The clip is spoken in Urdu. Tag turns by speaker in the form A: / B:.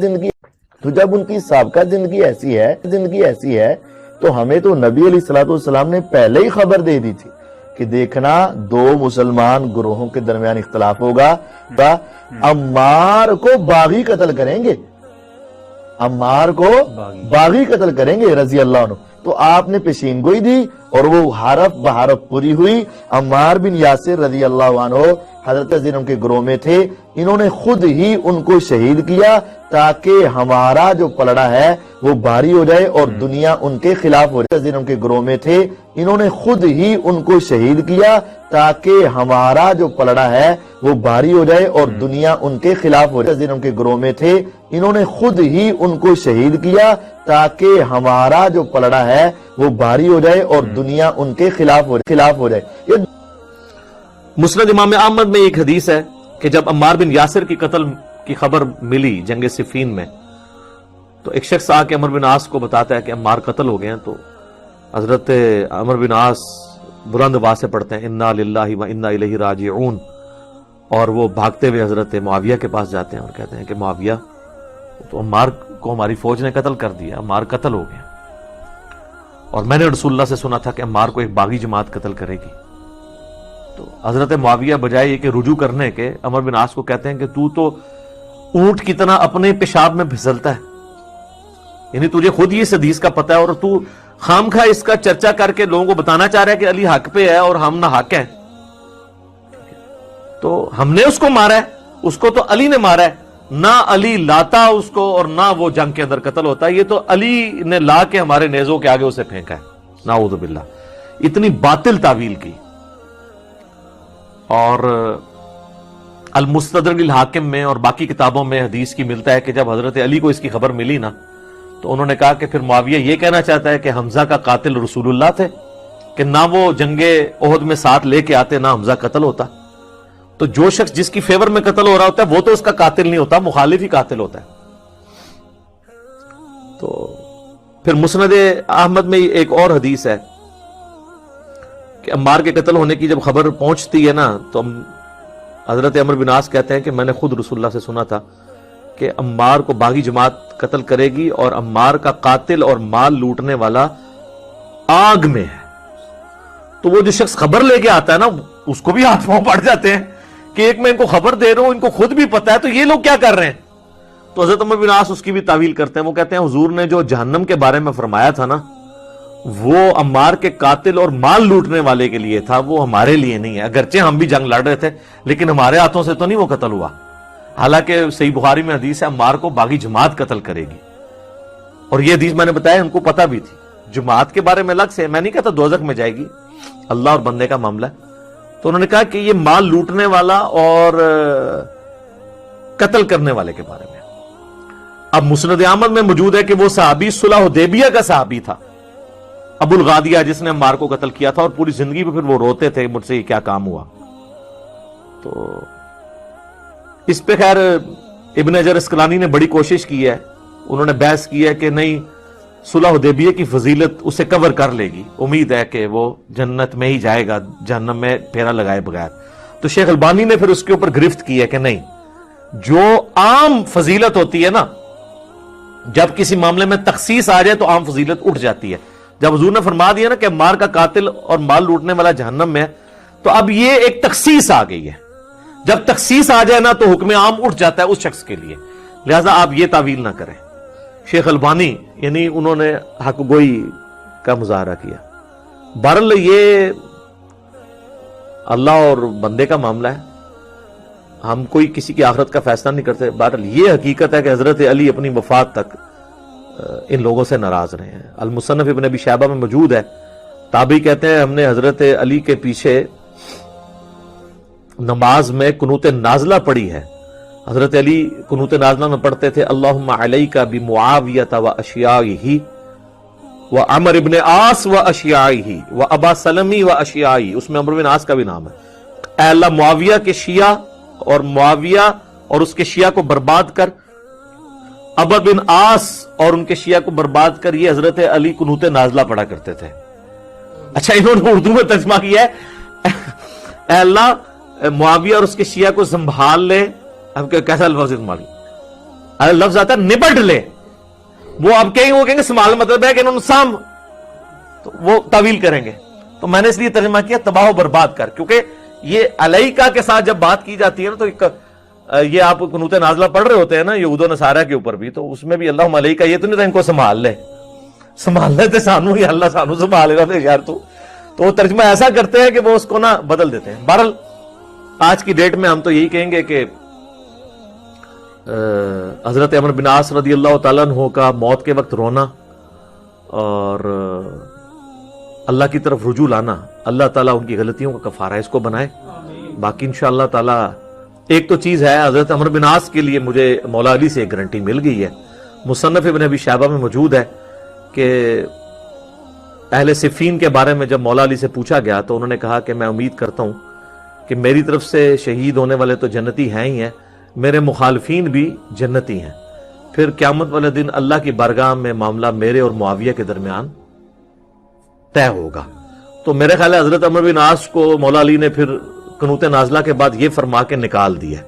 A: زندگی تو جب ان کی سابقہ زندگی ایسی ہے تو ہمیں تو نبی علیہ الصلوۃ والسلام نے پہلے ہی خبر دے دی تھی کہ دیکھنا دو مسلمان گروہوں کے درمیان اختلاف ہوگا، عمار کو باغی قتل کریں گے، عمار کو باغی قتل کریں گے رضی اللہ عنہ۔ تو آپ نے پیشین گوئی دی اور وہ حرف بحرف پوری ہوئی۔ عمار بن یاسر رضی اللہ عنہ حضرت زینب کے گروہ میں تھے، انہوں نے خود ہی ان کو شہید کیا تاکہ ہمارا جو پلڑا ہے وہ بھاری ہو جائے اور دنیا ان کے خلاف ہو جائے۔ زینب کے گروہ میں تھے، انہوں نے خود ہی ان کو شہید کیا تاکہ ہمارا جو پلڑا ہے وہ بھاری ہو جائے اور دنیا ان کے خلاف ہو جائے۔ زینب کے گروہ میں تھے، انہوں نے خود ہی ان کو شہید کیا تاکہ ہمارا جو پلڑا ہے وہ بھاری ہو جائے اور دنیا ان کے خلاف ہو جائے۔
B: مسند امام احمد میں ایک حدیث ہے کہ جب عمار بن یاسر کی قتل کی خبر ملی جنگ صفین میں، تو ایک شخص آ کے عمر بن عاص کو بتاتا ہے کہ عمار قتل ہو گئے ہیں، تو حضرت عمر بن عاص بلند آواز سے پڑھتے ہیں انا للہ و انا الیہ راجعون، اور وہ بھاگتے ہوئے حضرت معاویہ کے پاس جاتے ہیں اور کہتے ہیں کہ معاویہ، تو عمار کو ہماری فوج نے قتل کر دیا، عمار قتل ہو گئے، اور میں نے رسول اللہ سے سنا تھا کہ عمار کو ایک باغی جماعت قتل کرے گی۔ تو حضرت معاویہ بجائے یہ کہ رجوع کرنے کے عمر بن عاص کو کہتے ہیں کہ تو اونٹ کی طرح اپنے پیشاب میں پھسلتا ہے، یعنی تجھے خود یہ اس حدیث کا پتہ ہے اور تو خام خواہ اس کا چرچا کر کے لوگوں کو بتانا چاہ رہا ہے کہ علی حق پہ ہے اور ہم نہ حق ہیں۔ تو ہم نے اس کو مارا ہے، اس کو تو علی نے مارا ہے، نہ علی لاتا اس کو اور نہ وہ جنگ کے اندر قتل ہوتا ہے، یہ تو علی نے لا کے ہمارے نیزوں کے آگے اسے پھینکا ہے، نعوذ باللہ۔ اتنی باطل تعویل کی۔ اور المستدرک الحاکم میں اور باقی کتابوں میں حدیث کی ملتا ہے کہ جب حضرت علی کو اس کی خبر ملی نا، تو انہوں نے کہا کہ پھر معاویہ یہ کہنا چاہتا ہے کہ حمزہ کا قاتل رسول اللہ تھے، کہ نہ وہ جنگ احد میں ساتھ لے کے آتے نہ حمزہ قتل ہوتا۔ تو جو شخص جس کی فیور میں قتل ہو رہا ہوتا ہے وہ تو اس کا قاتل نہیں ہوتا، مخالف ہی قاتل ہوتا ہے۔ تو پھر مسند احمد میں ایک اور حدیث ہے کہ عمار کے قتل ہونے کی جب خبر پہنچتی ہے نا، تو حضرت عمر بن عاص کہتے ہیں کہ میں نے خود رسول اللہ سے سنا تھا کہ عمار کو باغی جماعت قتل کرے گی اور عمار کا قاتل اور مال لوٹنے والا آگ میں ہے۔ تو وہ جو شخص خبر لے کے آتا ہے نا، اس کو بھی ہاتھ پاؤں پڑ جاتے ہیں کہ ایک میں ان کو خبر دے رہا ہوں، ان کو خود بھی پتا ہے، تو یہ لوگ کیا کر رہے ہیں؟ تو حضرت عمر بن عاص اس کی بھی تعویل کرتے ہیں، وہ کہتے ہیں حضور نے جو جہنم کے بارے میں فرمایا تھا نا، وہ عمار کے قاتل اور مال لوٹنے والے کے لیے تھا، وہ ہمارے لیے نہیں ہے۔ اگرچہ ہم بھی جنگ لڑ رہے تھے لیکن ہمارے ہاتھوں سے تو نہیں وہ قتل ہوا۔ حالانکہ صحیح بخاری میں حدیث ہے عمار کو باغی جماعت قتل کرے گی، اور یہ حدیث میں نے بتایا ان کو پتہ بھی تھی۔ جماعت کے بارے میں الگ سے میں نہیں کہتا دوزخ میں جائے گی، اللہ اور بندے کا معاملہ ہے۔ تو انہوں نے کہا کہ یہ مال لوٹنے والا اور قتل کرنے والے کے بارے میں۔ اب مسند احمد میں موجود ہے کہ وہ صحابی صلح حدیبیہ کا صحابی تھا، ابو الغادیہ، جس نے عمار کو قتل کیا تھا، اور پوری زندگی پہ پھر وہ روتے تھے مجھ سے یہ کیا کام ہوا۔ تو اس پہ خیر ابن حجر اسقلانی نے بڑی کوشش کی ہے، انہوں نے بحث کی ہے کہ نہیں، صلح حدیبیہ کی فضیلت اسے کور کر لے گی، امید ہے کہ وہ جنت میں ہی جائے گا، جہنم میں پھیرا لگائے بغیر۔ تو شیخ البانی نے پھر اس کے اوپر گرفت کی ہے کہ نہیں، جو عام فضیلت ہوتی ہے نا، جب کسی معاملے میں تخصیص آ جائے تو عام فضیلت اٹھ جاتی ہے۔ جب حضور نے فرما دیا نا کہ عمار کا قاتل اور مال لوٹنے والا جہنم میں ہے، تو اب یہ ایک تخصیص آ گئی ہے۔ جب تخصیص آ جائے نا تو حکم عام اٹھ جاتا ہے اس شخص کے لیے، لہذا آپ یہ تعویل نہ کریں۔ شیخ البانی یعنی انہوں نے حق گوئی کا مظاہرہ کیا۔ بہرحال یہ اللہ اور بندے کا معاملہ ہے، ہم کوئی کسی کی آخرت کا فیصلہ نہیں کرتے۔ بہرحال یہ حقیقت ہے کہ حضرت علی اپنی وفات تک ان لوگوں سے ناراض رہے ہیں۔ المصنف ابن ابی شیبہ میں موجود ہے، تابعی کہتے ہیں ہم نے حضرت علی کے پیچھے نماز میں قنوت نازلہ پڑھی ہے۔ حضرت علی قنوت نازلہ میں پڑھتے تھے اللہم علیک بمعاویۃ و اشیائہ و عمر ابن عاص و اشیائہ و ابا سلمی و اشیائہ، اس میں عمر بن عاص کا بھی نام ہے۔ اے اللہ معاویہ کے شیعہ اور معاویہ اور اس کے شیعہ کو برباد کر، ابا بن عاص اور ان کے شیعہ کو برباد کر۔ یہ حضرت علی قنوت نازلہ پڑھا کرتے تھے۔ اچھا انہوں نے اردو میں ترجمہ کیا ہے اے اللہ معاویہ اور اس کے شیعہ کو سنبھال لے۔ اب کیسا الفاظ استعمال، لفظ آتا ہے نبٹ لے. وہ اب کہیں سنبھال مطلب ہے کہ انہوں نے سام, تو وہ تعویل کریں گے. تو میں نے اس لیے ترجمہ کیا تباہ و برباد کر, کیونکہ یہ علیکہ کے ساتھ جب بات کی جاتی ہے نا, تو یہ آپ قنوت نازلہ پڑھ رہے ہوتے ہیں نا یہود و نصارہ کے اوپر بھی, تو اس میں بھی اللہم علیکہ یہ تو نہیں تھا ان کو سنبھال لے تھے سانو, یا اللہ سانو سنبھال لینا تھے یار. تو وہ ترجمہ ایسا کرتے ہیں کہ وہ اس کو نا بدل دیتے ہیں. بہرحال آج کی ڈیٹ میں ہم تو یہی کہیں گے کہ حضرت عمرو بن عاص رضی اللہ تعالیٰ عنہ کا موت کے وقت رونا اور اللہ کی طرف رجوع لانا, اللہ تعالیٰ ان کی غلطیوں کا کفارہ اس کو بنائے. باقی انشاءاللہ تعالیٰ ایک تو چیز ہے, حضرت عمرو بن عاص کے لیے مجھے مولا علی سے ایک گارنٹی مل گئی ہے, مصنف ابن ابی شیبہ میں موجود ہے کہ اہل صفین کے بارے میں جب مولا علی سے پوچھا گیا تو انہوں نے کہا کہ میں امید کرتا ہوں کہ میری طرف سے شہید ہونے والے تو جنتی ہیں ہی ہیں, میرے مخالفین بھی جنتی ہیں, پھر قیامت والے دن اللہ کی بارگاہ میں معاملہ میرے اور معاویہ کے درمیان طے ہوگا. تو میرے خیال ہے حضرت عمرو بن عاص کو مولا علی نے پھر قنوت نازلہ کے بعد یہ فرما کے نکال دیا.